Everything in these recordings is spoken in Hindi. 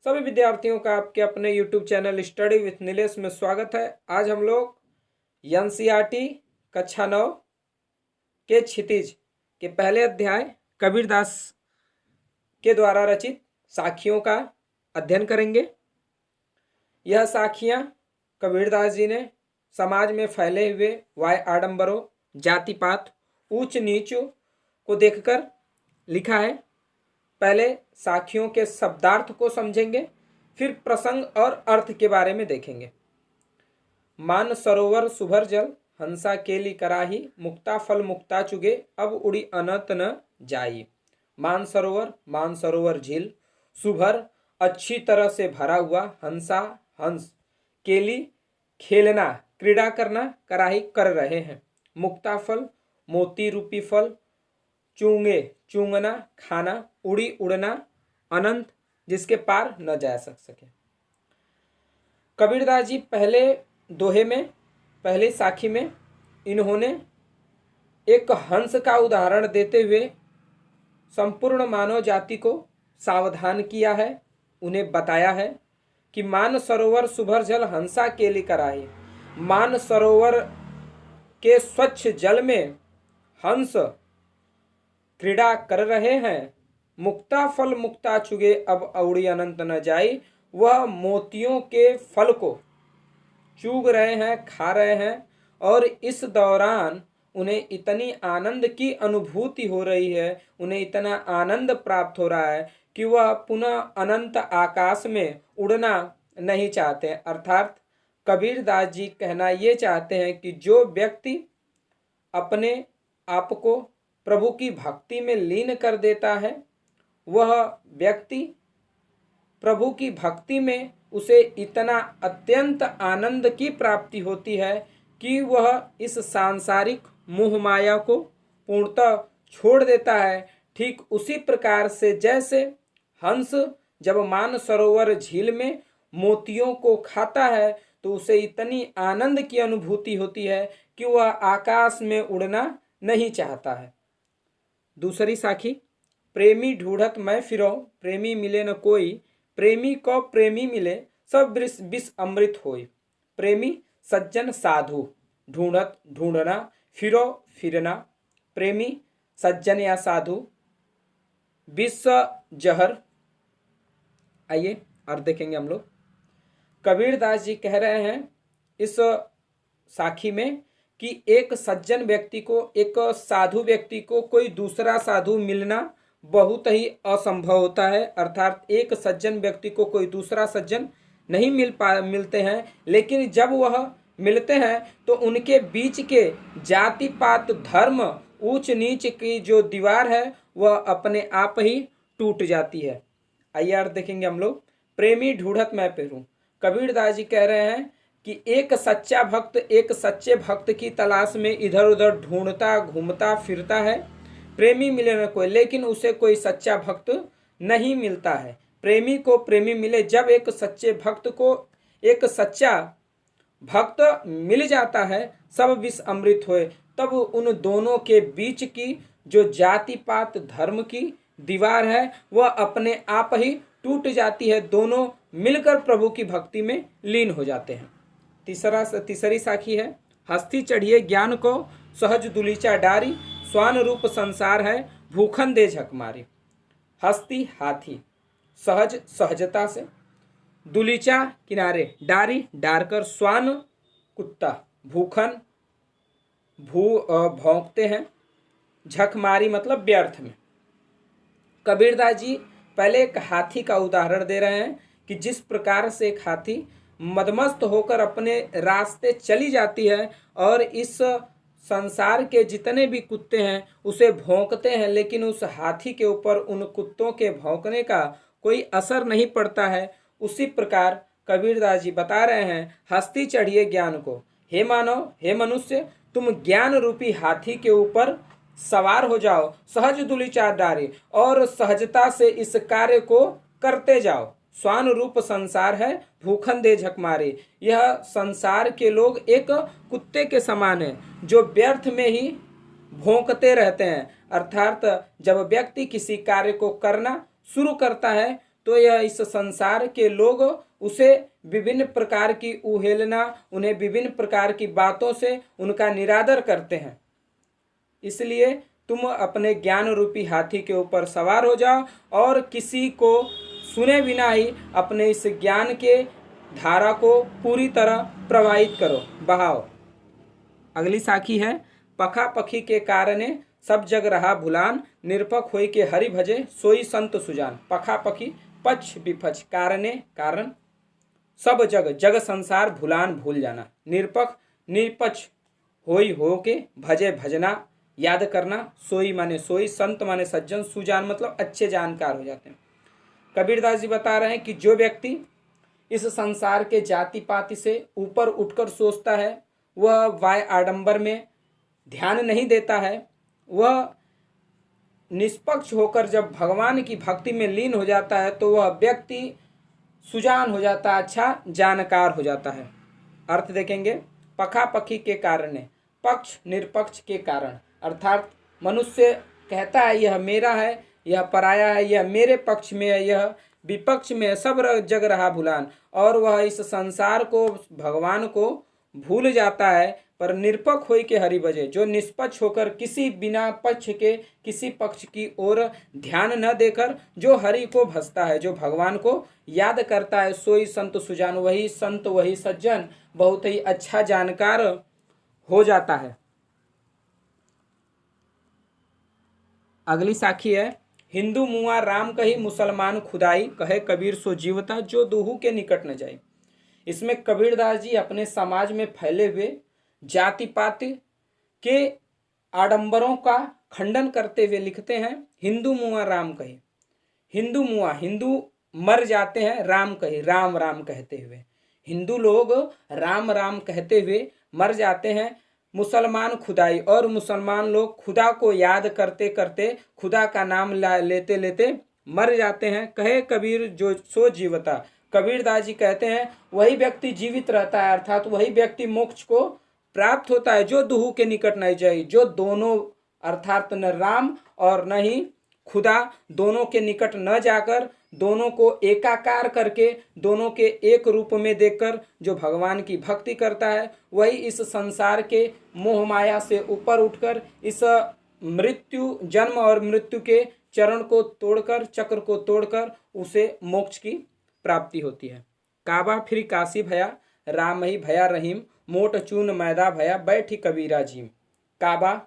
सभी विद्यार्थियों का आपके अपने YouTube channel study with Nilesh में स्वागत है। आज हम लोग एनसीईआरटी कक्षा 9 के क्षितिज के पहले अध्याय कबीरदास के द्वारा रचित साखियों का अध्ययन करेंगे। यह साखियाँ कबीरदास जी ने समाज में फैले हुए वाय आडंबरों, जातिपात, ऊंच नीच को देखकर लिखा है। पहले साखियों के शब्दार्थ को समझेंगे, फिर प्रसंग और अर्थ के बारे में देखेंगे। मान सरोवर सुभर जल, हंसा केली कराही, मुक्ता फल मुक्ता चुगे, अब उड़ी अनंत न जाई। मान सरोवर झील, सुभर अच्छी तरह से भरा हुआ, हंसा हंस, केली खेलना क्रीड़ा करना, कराही कर रहे हैं। मुक्ता फल मोती रूपी फल, चूंगे चूंगना खाना, उड़ी उड़ना, अनंत जिसके पार न जा सके। कबीरदास जी पहले दोहे में, पहले साखी में इन्होंने एक हंस का उदाहरण देते हुए संपूर्ण मानव जाति को सावधान किया है। उन्हें बताया है कि मान सरोवर सुभर जल, हंसा केली कराही। मान सरोवर के स्वच्छ जल में हंस क्रीड़ा कर रहे हैं। मुक्ता फल मुक्ता चुगे, अब औड़ी अनंत न जाई। वह मोतियों के फल को चूग रहे हैं, खा रहे हैं, और इस दौरान उन्हें इतनी आनंद की अनुभूति हो रही है, उन्हें इतना आनंद प्राप्त हो रहा है कि वह पुनः अनंत आकाश में उड़ना नहीं चाहते। अर्थात कबीरदास जी कहना ये चाहते हैं कि जो व्यक्ति अपने आप को प्रभु की भक्ति में लीन कर देता है, वह व्यक्ति प्रभु की भक्ति में उसे इतना अत्यंत आनंद की प्राप्ति होती है कि वह इस सांसारिक मोह माया को पूर्णतः छोड़ देता है। ठीक उसी प्रकार से जैसे हंस जब मान सरोवर झील में मोतियों को खाता है तो उसे इतनी आनंद की अनुभूति होती है कि वह आकाश में उड़ना नहीं चाहता है। दूसरी साखी, प्रेमी ढूंढत मैं फिरो, प्रेमी मिले न कोई, प्रेमी को प्रेमी मिले, सब विष अमृत होई। प्रेमी सज्जन साधु, ढूंढत ढूंढना, फिरो फिरना। प्रेमी सज्जन या साधु, विष जहर। आइए और देखेंगे हम लोग। कबीरदास जी कह रहे हैं इस साखी में कि एक सज्जन व्यक्ति को, एक साधु व्यक्ति को कोई दूसरा साधु मिलना बहुत ही असंभव होता है। अर्थात एक सज्जन व्यक्ति को कोई दूसरा सज्जन नहीं मिलते हैं, लेकिन जब वह मिलते हैं तो उनके बीच के जाति पात धर्म ऊंच नीच की जो दीवार है वह अपने आप ही टूट जाती है। आइए और देखेंगे हम लोग। प्रेमी ढूंढत मैं फिरूं, कबीरदास जी कह रहे हैं कि एक सच्चा भक्त एक सच्चे भक्त की तलाश में इधर उधर ढूंढता घूमता फिरता है। प्रेमी मिले न कोई, लेकिन उसे कोई सच्चा भक्त नहीं मिलता है। प्रेमी को प्रेमी मिले, जब एक सच्चे भक्त को एक सच्चा भक्त मिल जाता है, सब विष अमृत होए, तब उन दोनों के बीच की जो जाति पात धर्म की दीवार है वह अपने आप ही टूट जाती है। दोनों मिलकर प्रभु की भक्ति में लीन हो जाते हैं। तीसरी साखी है, हस्ती चढ़िए ज्ञान को, सहज दुलीचा डारी, स्वान रूप संसार है, भूखन दे झक मारी। हस्ती हाथी, सहज सहजता से, दुलीचा किनारे, डारी डारकर, स्वान कुत्ता, भूखन भौंकते हैं, झक मारी मतलब व्यर्थ में। कबीरदास जी पहले एक हाथी का उदाहरण दे रहे हैं कि जिस प्रकार से एक हाथी मदमस्त होकर अपने रास्ते चली जाती है और इस संसार के जितने भी कुत्ते हैं उसे भौंकते हैं, लेकिन उस हाथी के ऊपर उन कुत्तों के भौंकने का कोई असर नहीं पड़ता है। उसी प्रकार कबीरदास जी बता रहे हैं, हस्ती चढ़िए ज्ञान को, हे मानव, हे मनुष्य, तुम ज्ञान रूपी हाथी के ऊपर सवार हो जाओ, सहज दुलीचार डारे, और सहजता से इस कार्य को करते जाओ। स्वान रूप संसार है, भूखन दे झक मारे। यह संसार के लोग एक कुत्ते के समान हैं जो व्यर्थ में ही भौंकते रहते हैं। अर्थात जब व्यक्ति किसी कार्य को करना शुरू करता है तो यह इस संसार के लोग उसे विभिन्न प्रकार की उहेलना, उन्हें विभिन्न प्रकार की बातों से उनका निरादर करते हैं। इसलिए तुम अपने ज्ञान रूपी हाथी के ऊपर सवार हो जाओ और किसी को सुने बिना ही अपने इस ज्ञान के धारा को पूरी तरह प्रवाहित करो, बहाओ। अगली साखी है, पखा पखी के कारणे सब जग रहा भुलान, निरपक होई के हरि भजे सोई संत सुजान। पखा पखी पक्ष विपक्ष, कारणे कारण, सब जग जग संसार भुलान भूल जाना, निरपक निरपक्ष होई हो के, भजे भजना याद करना, सोई माने सोई, संत माने सज्जन, सुजान मतलब अच्छे जानकार हो जाते हैं। कबीरदास जी बता रहे हैं कि जो व्यक्ति इस संसार के जाति पाति से ऊपर उठकर सोचता है, वह वाय आडंबर में ध्यान नहीं देता है, वह निष्पक्ष होकर जब भगवान की भक्ति में लीन हो जाता है तो वह व्यक्ति सुजान हो जाता है, अच्छा जानकार हो जाता है। अर्थ देखेंगे, पखा पखी के कारण, पक्ष निरपक्ष के कारण, अर्थात मनुष्य कहता है यह मेरा है, यह पराया है, यह मेरे पक्ष में है, यह विपक्ष में है, सब जग रहा भुलान, और वह इस संसार को भगवान को भूल जाता है। पर निरपक होई के हरि भजे, जो निष्पक्ष होकर किसी बिना पक्ष के किसी पक्ष की ओर ध्यान न देकर जो हरि को भजता है, जो भगवान को याद करता है, सोई संत सुजान, वही संत वही सज्जन बहुत ही अच्छा जानकार हो जाता है। अगली साखी है, हिंदू मुआ राम कही मुसलमान खुदाई, कहे कबीर सो जीवता जो दूहू के निकट न जाए। इसमें कबीरदास जी अपने समाज में फैले हुए जाति पाति के आडंबरों का खंडन करते हुए लिखते हैं, हिंदू मुआ राम कहे। हिंदू मुआ, हिंदू मर जाते हैं, राम कहे राम राम कहते हुए, हिंदू लोग राम राम कहते हुए मर जाते हैं। मुसलमान खुदाई, और मुसलमान लोग खुदा को याद करते करते खुदा का नाम लेते लेते मर जाते हैं। कहे कबीर जो सो जीवता, कबीरदास जी कहते हैं वही व्यक्ति जीवित रहता है, अर्थात वही व्यक्ति मोक्ष को प्राप्त होता है जो दुहू के निकट नहीं जाए, जो दोनों अर्थात न राम और न ही खुदा दोनों के निकट न जाकर दोनों को एकाकार करके दोनों के एक रूप में देखकर जो भगवान की भक्ति करता है, वही इस संसार के मोह माया से ऊपर उठकर इस मृत्यु जन्म और मृत्यु के चरण को तोड़कर, चक्र को तोड़कर उसे मोक्ष की प्राप्ति होती है। काबा फिर काशी भया, राम ही भया रहीम, मोट चून मैदा भया बैठी कबीरा जीम। काबा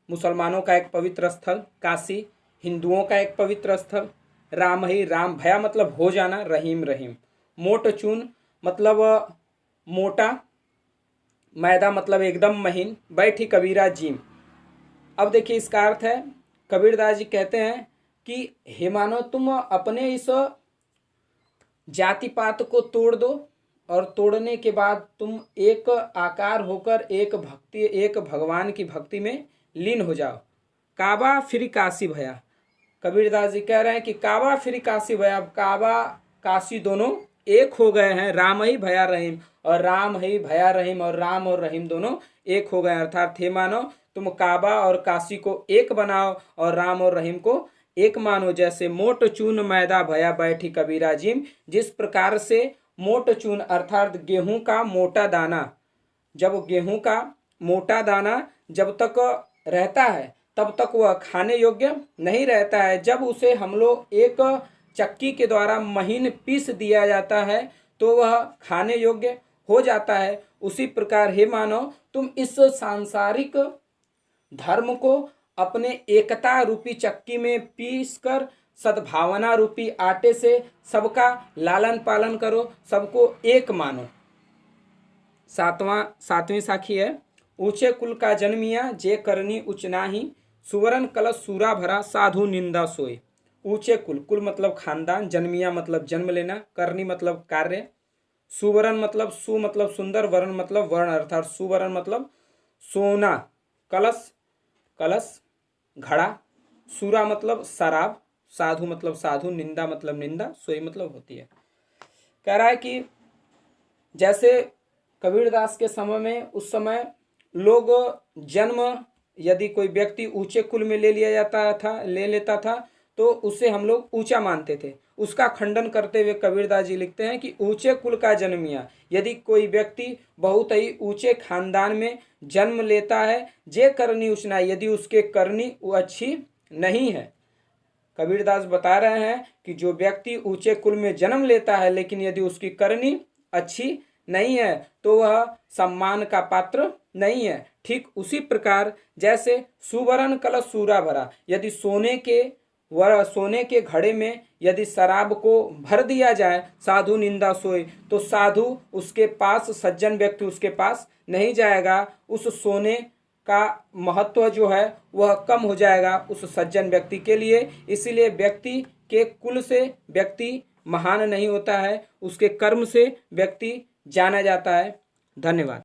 मुसलमानों का एक पवित्र स्थल, काशी हिंदुओं का एक पवित्र स्थल, राम ही राम भया मतलब हो जाना, रहीम रहीम, मोट चून मतलब मोटा, मैदा मतलब एकदम महीन, बैठी कबीरा जीम। अब देखिए इसका अर्थ है, कबीरदास जी कहते हैं कि हे मानो तुम अपने इस जाति पात को तोड़ दो और तोड़ने के बाद तुम एक आकार होकर एक भगवान की भक्ति में लीन हो जाओ। काबा फिर काशी भया, कबीरदास जी कह रहे हैं कि काबा फिर काशी भया, काबा काशी दोनों एक हो गए हैं, राम ही भया रहीम, और राम ही भया रहीम, और राम और रहीम दोनों एक हो गए। अर्थात हे मानो तुम काबा और काशी को एक बनाओ और राम और रहीम को एक मानो। जैसे मोट चून मैदा भया बैठी कबीरा जीम, जिस प्रकार से मोट चून अर्थात गेहूं का मोटा दाना, जब गेहूं का मोटा दाना जब तक रहता है तब तक वह खाने योग्य नहीं रहता है, जब उसे हम लोग एक चक्की के द्वारा महीन पीस दिया जाता है तो वह खाने योग्य हो जाता है। उसी प्रकार हे मानो तुम इस सांसारिक धर्म को अपने एकता रूपी चक्की में पीस कर सद्भावना रूपी आटे से सबका लालन पालन करो, सबको एक मानो। सातवीं साखी है, ऊंचे कुल का जन्मिया जे करनी उच्च नाही, सुवर्ण कलश सूरा भरा साधु निंदा सोए। ऊंचे कुल, कुल मतलब खानदान, जन्मिया मतलब जन्म लेना, करनी मतलब कार्य, सुवर्ण मतलब सु मतलब सुंदर, वर्ण मतलब वर्ण अर्थात सुवर्ण मतलब सोना, कलश कलश घड़ा, सूरा मतलब शराब, साधु मतलब साधु, निंदा मतलब निंदा, सोई मतलब होती है। कह रहा है कि जैसे कबीरदास के समय में उस समय लोग जन्म यदि कोई व्यक्ति ऊंचे कुल में ले लेता था तो उसे हम लोग ऊंचा मानते थे। उसका खंडन करते हुए कबीरदास जी लिखते हैं कि ऊंचे कुल का जन्मिया, यदि कोई व्यक्ति बहुत ही ऊंचे खानदान में जन्म लेता है, जे करनी उसना, यदि उसके करनी वो अच्छी नहीं है। कबीरदास बता रहे हैं कि जो व्यक्ति ऊंचे कुल में जन्म लेता है लेकिन यदि उसकी करनी अच्छी नहीं है तो वह सम्मान का पात्र नहीं है। ठीक उसी प्रकार जैसे सुवर्ण कलश सूरा भरा, यदि सोने के घड़े में यदि शराब को भर दिया जाए, साधु निंदा सोए, तो साधु उसके पास, सज्जन व्यक्ति उसके पास नहीं जाएगा। उस सोने का महत्व जो है वह कम हो जाएगा उस सज्जन व्यक्ति के लिए। इसीलिए व्यक्ति के कुल से व्यक्ति महान नहीं होता है, उसके कर्म से व्यक्ति जाना जाता है। धन्यवाद।